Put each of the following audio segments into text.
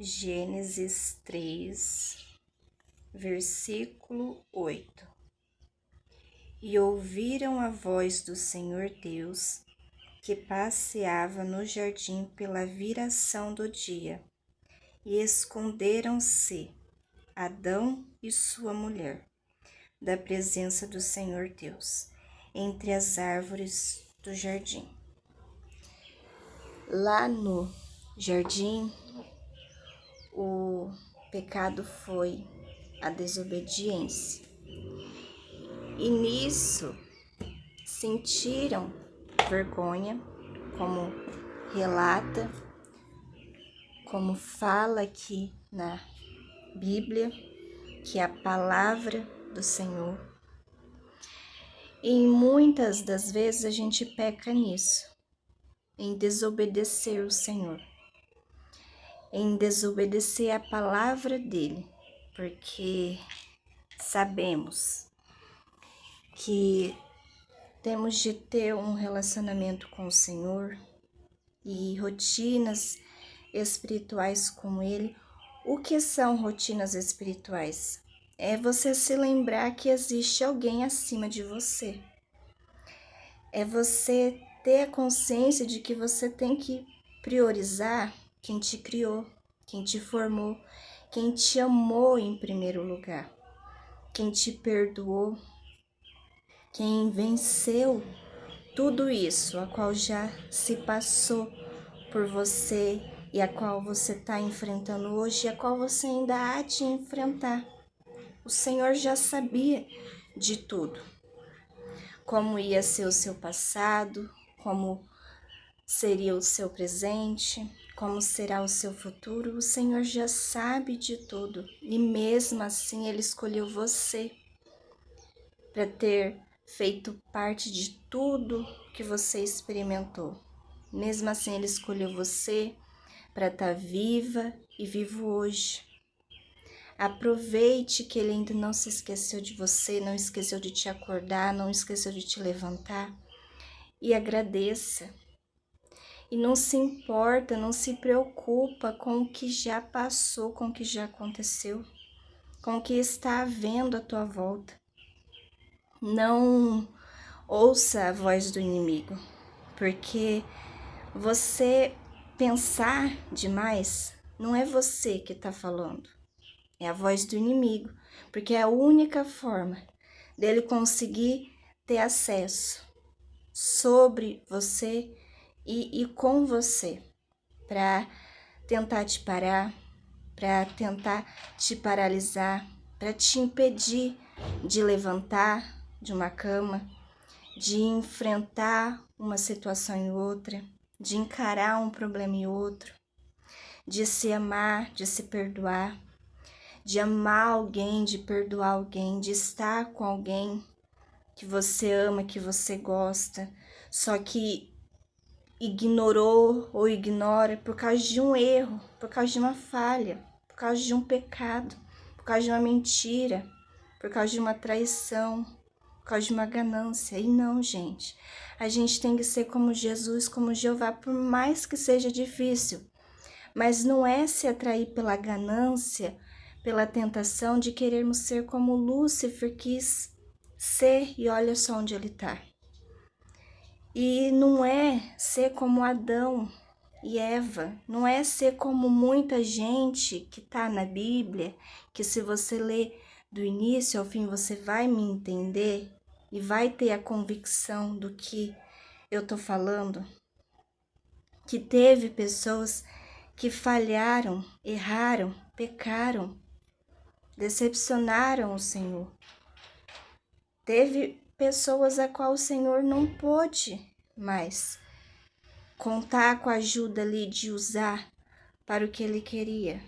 Gênesis 3, versículo 8. E ouviram a voz do Senhor Deus, que passeava no jardim pela viração do dia, e esconderam-se Adão e sua mulher da presença do Senhor Deus, entre as árvores do jardim. Lá no jardim, o pecado foi a desobediência. E nisso sentiram vergonha, como relata, como fala aqui na Bíblia, que é a palavra do Senhor. E muitas das vezes a gente peca nisso, em desobedecer o Senhor, em desobedecer a palavra dele, porque sabemos que temos de ter um relacionamento com o Senhor e rotinas espirituais com Ele. O que são rotinas espirituais? É você se lembrar que existe alguém acima de você. É você ter a consciência de que você tem que priorizar quem te criou, quem te formou, quem te amou em primeiro lugar, quem te perdoou, quem venceu tudo isso, a qual já se passou por você e a qual você está enfrentando hoje e a qual você ainda há de enfrentar. O Senhor já sabia de tudo. Como ia ser o seu passado, como seria o seu presente, como será o seu futuro. O Senhor já sabe de tudo. E mesmo assim Ele escolheu você para ter feito parte de tudo que você experimentou. Mesmo assim, Ele escolheu você para estar viva e vivo hoje. Aproveite que Ele ainda não se esqueceu de você, não esqueceu de te acordar, não esqueceu de te levantar. E agradeça. E não se importa, não se preocupa com o que já passou, com o que já aconteceu, com o que está havendo à tua volta. Não ouça a voz do inimigo, porque você pensar demais não é você que está falando, é a voz do inimigo, porque é a única forma dele conseguir ter acesso sobre você e com você, para tentar te parar, para tentar te paralisar, para te impedir de levantar de uma cama, de enfrentar uma situação e outra, de encarar um problema e outro, de se amar, de se perdoar, de amar alguém, de perdoar alguém, de estar com alguém que você ama, que você gosta, só que ignorou ou ignora por causa de um erro, por causa de uma falha, por causa de um pecado, por causa de uma mentira, por causa de uma traição, por causa de uma ganância. E não, gente, a gente tem que ser como Jesus, como Jeová, por mais que seja difícil, mas não é se atrair pela ganância, pela tentação de querermos ser como Lúcifer quis ser, e olha só onde ele está. E não é ser como Adão e Eva, não é ser como muita gente que está na Bíblia, que se você ler do início ao fim você vai me entender e vai ter a convicção do que eu tô falando. Que teve pessoas que falharam, erraram, pecaram, decepcionaram o Senhor. Teve pessoas a qual o Senhor não pôde mais contar com a ajuda ali de usar para o que Ele queria.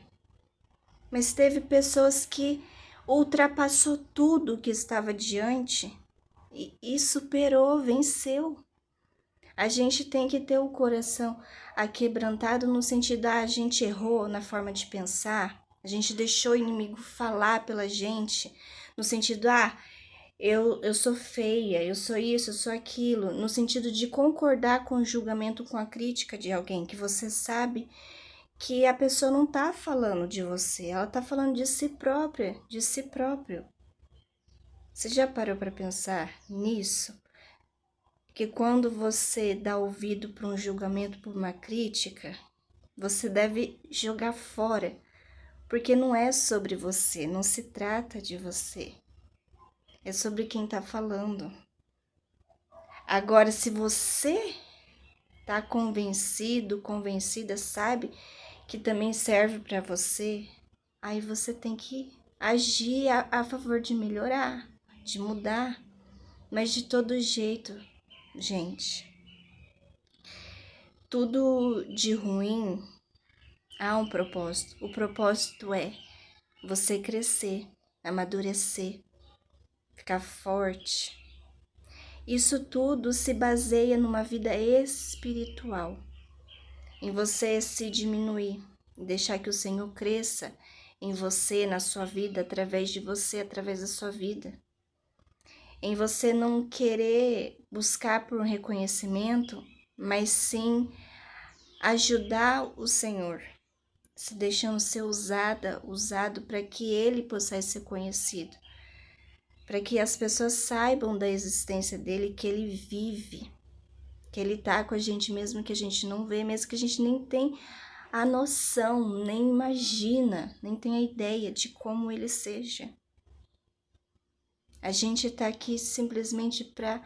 Mas teve pessoas que ultrapassou tudo que estava diante e superou, venceu. A gente tem que ter o coração aquebrantado no sentido, a gente errou na forma de pensar, a gente deixou o inimigo falar pela gente, no sentido, eu sou feia, eu sou isso, eu sou aquilo, no sentido de concordar com o julgamento, com a crítica de alguém, que você sabe que a pessoa não tá falando de você, ela tá falando de si própria, de si próprio. Você já parou para pensar nisso? Que quando você dá ouvido para um julgamento, por uma crítica, você deve jogar fora, porque não é sobre você, não se trata de você, é sobre quem tá falando. Agora, se você tá convencido, convencida, sabe que também serve para você, aí você tem que agir a favor de melhorar, de mudar. Mas de todo jeito, gente, tudo de ruim há um propósito. O propósito é você crescer, amadurecer, ficar forte. Isso tudo se baseia numa vida espiritual, em você se diminuir, deixar que o Senhor cresça em você, na sua vida, através de você, através da sua vida. Em você não querer buscar por um reconhecimento, mas sim ajudar o Senhor, se deixando ser usado para que Ele possa ser conhecido, para que as pessoas saibam da existência dEle, que Ele vive, que Ele tá com a gente mesmo que a gente não vê, mesmo que a gente nem tem a noção, nem imagina, nem tem a ideia de como Ele seja. A gente tá aqui simplesmente para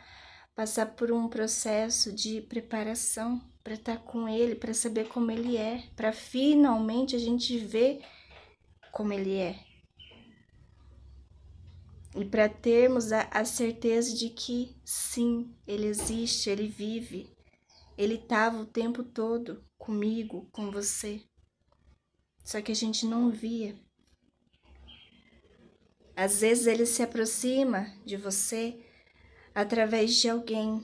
passar por um processo de preparação, para estar com Ele, para saber como Ele é, para finalmente a gente ver como Ele é. E para termos a certeza de que sim, Ele existe, Ele vive, Ele estava o tempo todo comigo, com você. Só que a gente não via. Às vezes Ele se aproxima de você através de alguém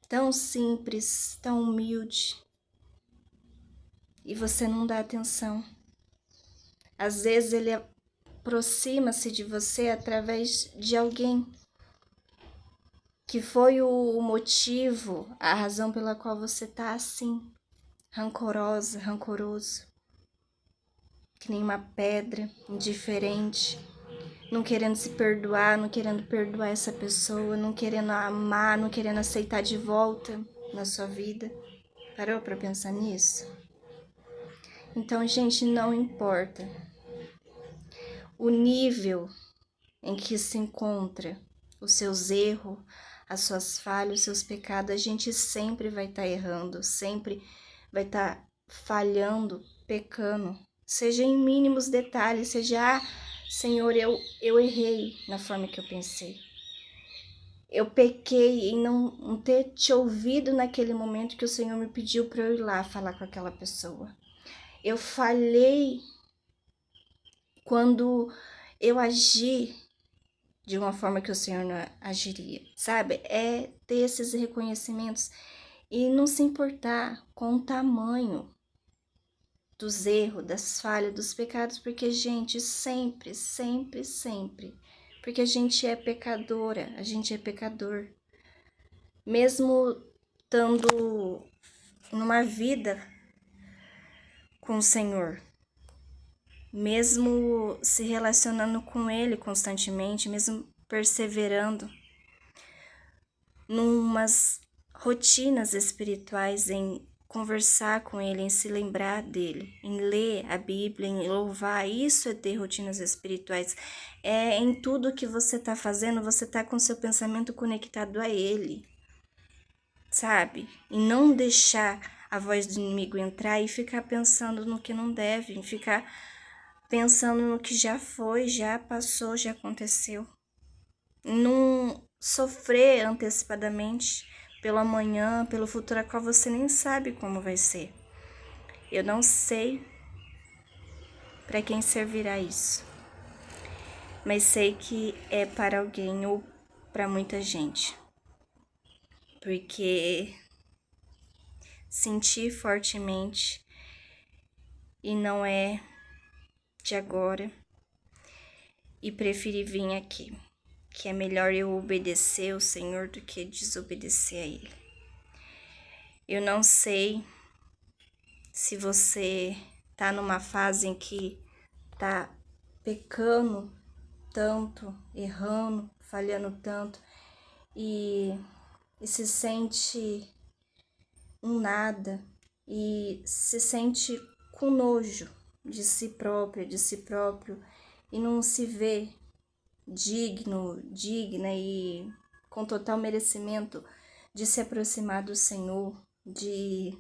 tão simples, tão humilde, e você não dá atenção. Às vezes Ele aproxima-se de você através de alguém que foi o motivo, a razão pela qual você tá assim, rancorosa, rancoroso, que nem uma pedra, indiferente, não querendo se perdoar, não querendo perdoar essa pessoa, não querendo amar, não querendo aceitar de volta na sua vida. Parou para pensar nisso? Então, gente, não importa o nível em que se encontra os seus erros, as suas falhas, os seus pecados, a gente sempre vai estar errando, sempre vai estar falhando, pecando, seja em mínimos detalhes, seja, Senhor, eu errei na forma que eu pensei. Eu pequei em não ter te ouvido naquele momento que o Senhor me pediu para eu ir lá falar com aquela pessoa. Eu falhei quando eu agi de uma forma que o Senhor não agiria, sabe? É ter esses reconhecimentos e não se importar com o tamanho dos erros, das falhas, dos pecados, porque, gente, sempre, sempre, sempre, porque a gente é pecadora, a gente é pecador. Mesmo estando numa vida com o Senhor, mesmo se relacionando com Ele constantemente, mesmo perseverando numas rotinas espirituais, em conversar com Ele, em se lembrar dele, em ler a Bíblia, em louvar, isso é ter rotinas espirituais. É em tudo que você está fazendo, você está com seu pensamento conectado a Ele, sabe? E não deixar a voz do inimigo entrar e ficar pensando no que não deve, ficar pensando no que já foi, já passou, já aconteceu. Não sofrer antecipadamente pelo amanhã, pelo futuro, a qual você nem sabe como vai ser. Eu não sei para quem servirá isso, mas sei que é para alguém ou para muita gente, porque senti fortemente e não é de agora, e preferi vir aqui, que é melhor eu obedecer ao Senhor do que desobedecer a Ele. Eu não sei Se você tá numa fase em que tá pecando tanto, errando, falhando tanto e se sente um nada e se sente com nojo de si própria, de si próprio e não se vê digna e com total merecimento de se aproximar do Senhor, de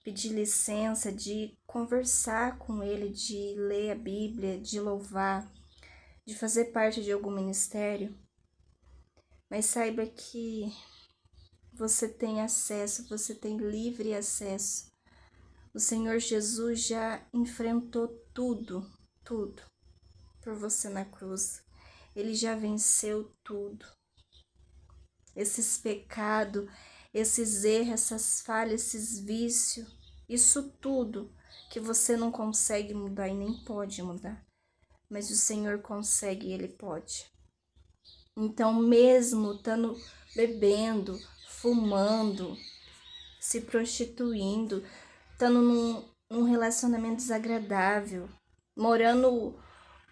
pedir licença, de conversar com Ele, de ler a Bíblia, de louvar, de fazer parte de algum ministério, mas saiba que você tem acesso, você tem livre acesso. O Senhor Jesus já enfrentou tudo por você na cruz. Ele já venceu tudo. Esses pecados, esses erros, essas falhas, esses vícios, isso tudo que você não consegue mudar e nem pode mudar. Mas o Senhor consegue e Ele pode. Então, mesmo estando bebendo, fumando, se prostituindo, estando num relacionamento desagradável, morando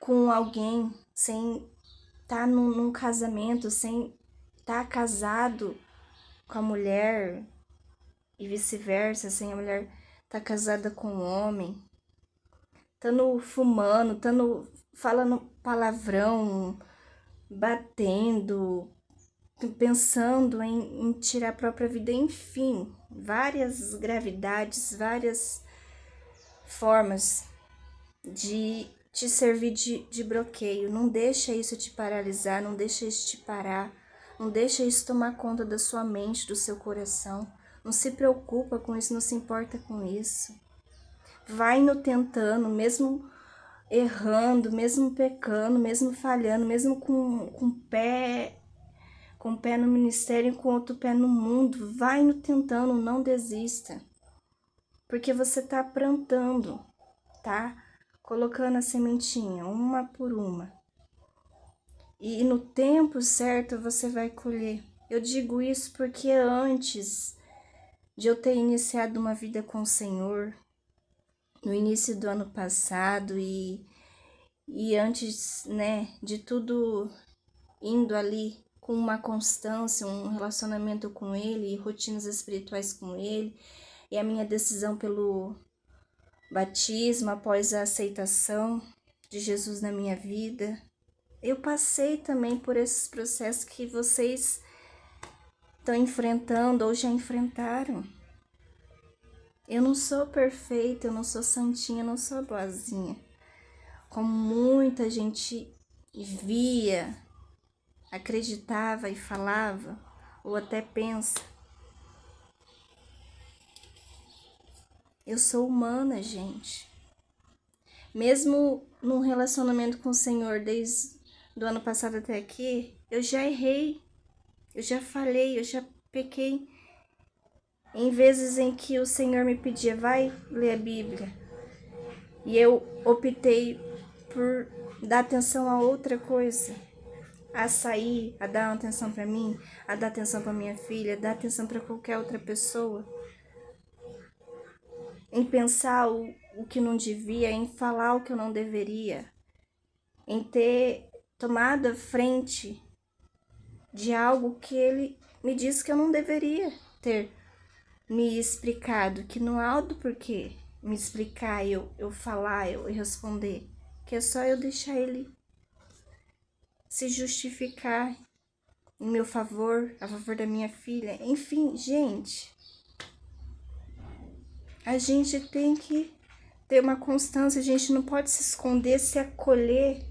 com alguém sem estar num casamento, sem estar casado com a mulher e vice-versa, sem a mulher estar casada com o homem, estando fumando, estando falando palavrão, batendo, pensando em tirar a própria vida, enfim, várias gravidades, várias formas de te servir de bloqueio. Não deixa isso te paralisar, não deixa isso te parar, não deixa isso tomar conta da sua mente, do seu coração. Não se preocupa com isso, não se importa com isso. Vai no tentando, mesmo errando, mesmo pecando, mesmo falhando, mesmo com um pé no ministério e com outro pé no mundo. Vai no tentando, não desista. Porque você tá plantando, tá? Colocando a sementinha, uma por uma. E no tempo certo você vai colher. Eu digo isso porque antes de eu ter iniciado uma vida com o Senhor, no início do ano passado e antes, né, de tudo indo ali com uma constância, um relacionamento com Ele, rotinas espirituais com Ele, e a minha decisão pelo batismo após a aceitação de Jesus na minha vida, eu passei também por esses processos que vocês estão enfrentando ou já enfrentaram. Eu não sou perfeita, eu não sou santinha, eu não sou boazinha. Como muita gente via, acreditava e falava, ou até pensa. Eu sou humana, gente. Mesmo num relacionamento com o Senhor desde do ano passado até aqui, eu já errei, eu já falhei, eu já pequei. Em vezes em que o Senhor me pedia, vai ler a Bíblia, e eu optei por dar atenção a outra coisa, a sair, a dar atenção para mim, a dar atenção para minha filha, a dar atenção para qualquer outra pessoa, em pensar o que não devia, em falar o que eu não deveria, em ter tomado a frente de algo que Ele me disse que eu não deveria ter me explicado, que não há do porquê me explicar, eu falar, eu responder, que é só eu deixar Ele se justificar em meu favor, a favor da minha filha. Enfim, gente, a gente tem que ter uma constância, a gente não pode se esconder, se acolher,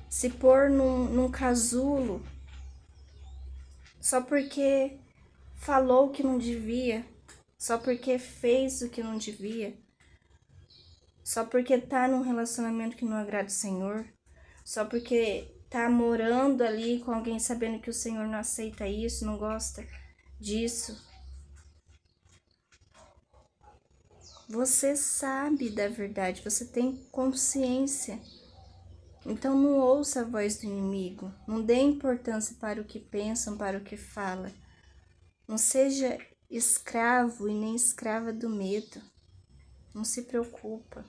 se pôr num casulo, só porque falou o que não devia, só porque fez o que não devia, só porque tá num relacionamento que não agrada o Senhor, só porque tá morando ali com alguém sabendo que o Senhor não aceita isso, não gosta disso. Você sabe da verdade, você tem consciência. Então não ouça a voz do inimigo, não dê importância para o que pensam, para o que falam. Não seja escravo e nem escrava do medo. Não se preocupa.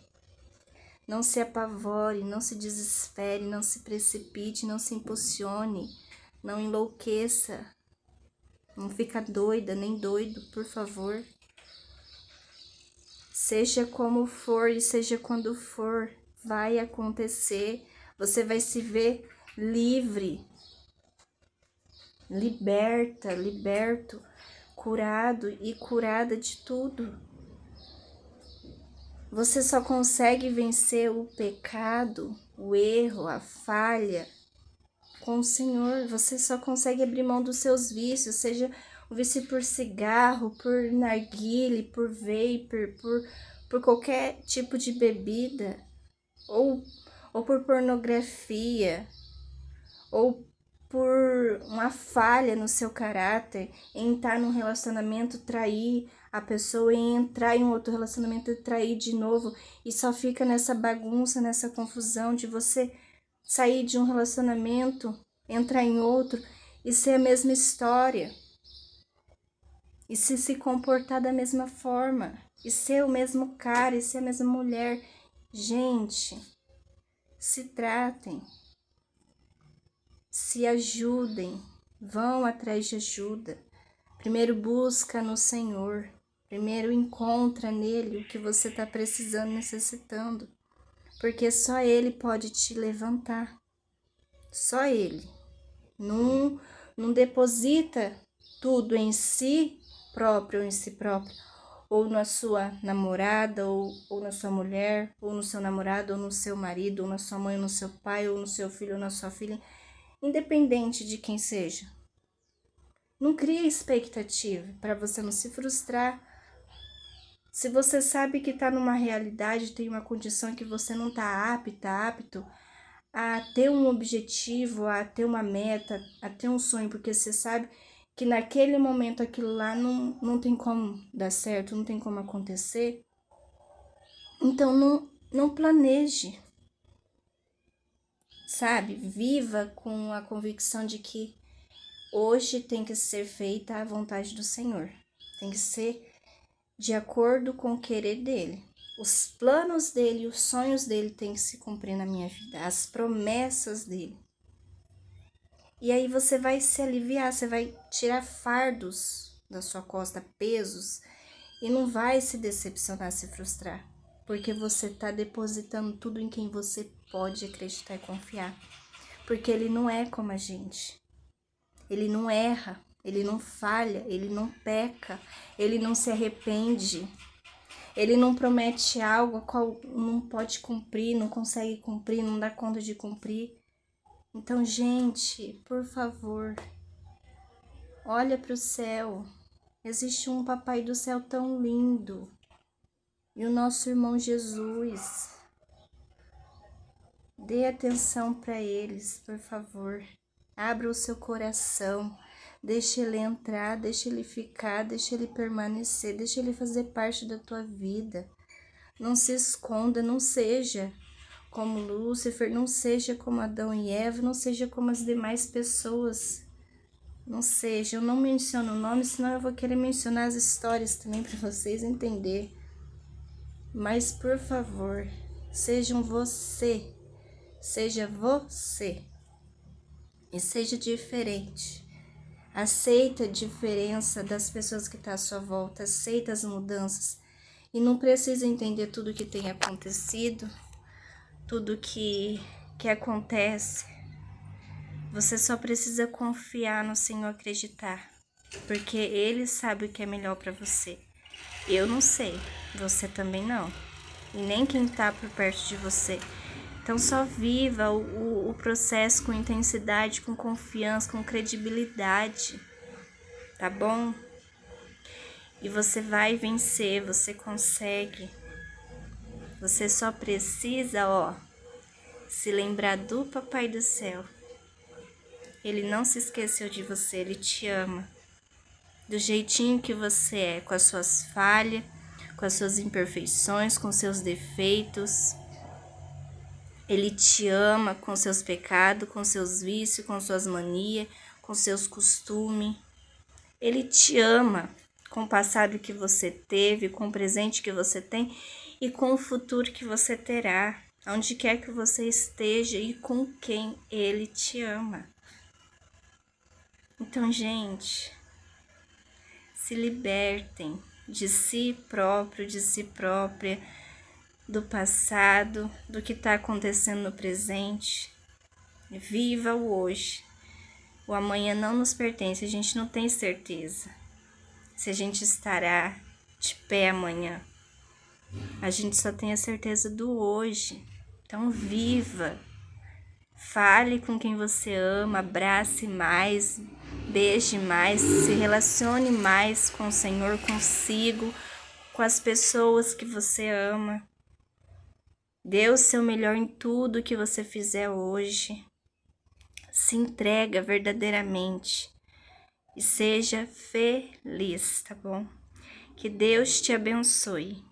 Não se apavore, não se desespere, não se precipite, não se impulsione, não enlouqueça. Não fica doida, nem doido, por favor. Seja como for e seja quando for, vai acontecer. Você vai se ver livre, liberta, liberto, curado e curada de tudo. Você só consegue vencer o pecado, o erro, a falha com o Senhor. Você só consegue abrir mão dos seus vícios, seja o vício por cigarro, por narguile, por vapor, por qualquer tipo de bebida, ou por pornografia, ou por uma falha no seu caráter, em estar num relacionamento, trair a pessoa, em entrar em um outro relacionamento e trair de novo, e só fica nessa bagunça, nessa confusão de você sair de um relacionamento, entrar em outro e ser a mesma história, e se comportar da mesma forma, e ser o mesmo cara, e ser a mesma mulher. Gente, se tratem, se ajudem, vão atrás de ajuda. Primeiro busca no Senhor, primeiro encontra nele o que você está precisando, necessitando, porque só Ele pode te levantar, só Ele. Não deposita tudo em si próprio, ou na sua namorada, ou na sua mulher, ou no seu namorado, ou no seu marido, ou na sua mãe, ou no seu pai, ou no seu filho, ou na sua filha, independente de quem seja. Não cria expectativa para você não se frustrar. Se você sabe que está numa realidade, tem uma condição que você não está apto a ter um objetivo, a ter uma meta, a ter um sonho, porque você sabe que naquele momento aquilo lá não tem como dar certo, não tem como acontecer. Então não planeje, sabe? Viva com a convicção de que hoje tem que ser feita a vontade do Senhor, tem que ser de acordo com o querer dele. Os planos dele, os sonhos dele têm que se cumprir na minha vida, as promessas dele. E aí você vai se aliviar, você vai tirar fardos da sua costa, pesos, e não vai se decepcionar, se frustrar, porque você está depositando tudo em quem você pode acreditar e confiar. Porque ele não é como a gente, ele não erra, ele não falha, ele não peca, ele não se arrepende. Ele não promete algo a qual não pode cumprir, não consegue cumprir, não dá conta de cumprir. Então, gente, por favor, olha para o céu. Existe um Papai do Céu tão lindo. E o nosso irmão Jesus. Dê atenção para eles, por favor. Abra o seu coração. Deixa ele entrar, deixa ele ficar, deixa ele permanecer, deixa ele fazer parte da tua vida. Não se esconda, não seja como Lúcifer, não seja como Adão e Eva, não seja como as demais pessoas. Não seja, eu não menciono o nome, senão eu vou querer mencionar as histórias também para vocês entenderem. Mas, por favor, sejam você, seja você e seja diferente. Aceita a diferença das pessoas que estão à sua volta, aceita as mudanças e não precisa entender tudo que tem acontecido, tudo que acontece. Você só precisa confiar no Senhor, acreditar, porque Ele sabe o que é melhor para você. Eu não sei, você também não, e nem quem tá por perto de você. Então só viva o processo com intensidade, com confiança, com credibilidade, tá bom? E você vai vencer, você consegue. Você só precisa, se lembrar do Papai do Céu. Ele não se esqueceu de você, ele te ama. Do jeitinho que você é, com as suas falhas, com as suas imperfeições, com seus defeitos. Ele te ama com seus pecados, com seus vícios, com suas manias, com seus costumes. Ele te ama com o passado que você teve, com o presente que você tem e com o futuro que você terá, onde quer que você esteja e com quem Ele te ama. Então, gente, se libertem de si próprio, de si própria, do passado, do que está acontecendo no presente. Viva o hoje. O amanhã não nos pertence, a gente não tem certeza se a gente estará de pé amanhã. A gente só tem a certeza do hoje. Então viva. Fale com quem você ama, abrace mais, beije mais, se relacione mais com o Senhor, consigo, com as pessoas que você ama. Dê o seu melhor em tudo que você fizer hoje. Se entrega verdadeiramente e seja feliz, tá bom? Que Deus te abençoe.